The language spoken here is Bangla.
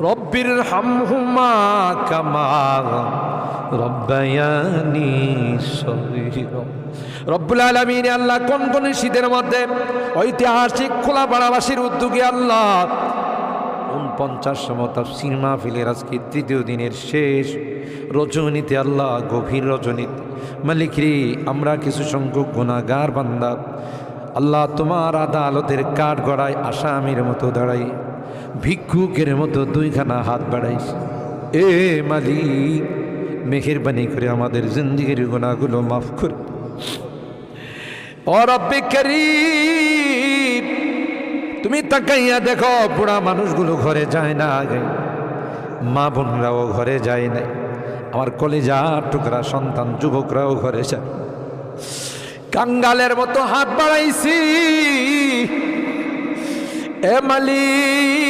রব্বির হামহুমা কামা রব্বায়ানি সগীরা। রব্বুল আলামিন আল্লাহ কোন কোন শীতের মধ্যে ঐতিহাসিক খোলাপাড়াবাসীর উদ্যোগে আল্লাহ 49তম তাফসীর মাহফিলের আজকে তৃতীয় দিনের শেষ রজনীতে আল্লাহ গভীর রজনীতে মালিক রে, আমরা কিছু সংখ্যক গুনাহগার বান্দা আল্লাহ তোমার আদালতের কাঠ গড়ায় আসামির মতো দাঁড়াই, ভিক্ষুকের মতো দুইখানা হাত বাড়াইস। এ মালিক, মেহেরবানি করে আমাদের জিন্দেগির গুনাহগুলো মাফ করে। ও রব্বে কারীম, তুমি তাকাইয়া দেখো, বুড়া মানুষগুলো ঘরে যায় না, আগে মা বোনরাও ঘরে যায় নাই, আমার কলিজার টুকরা সন্তান যুবকরাও ঘরে যায়। কাঙ্গালের মতো হাত বাড়াইছি। এ মালিক,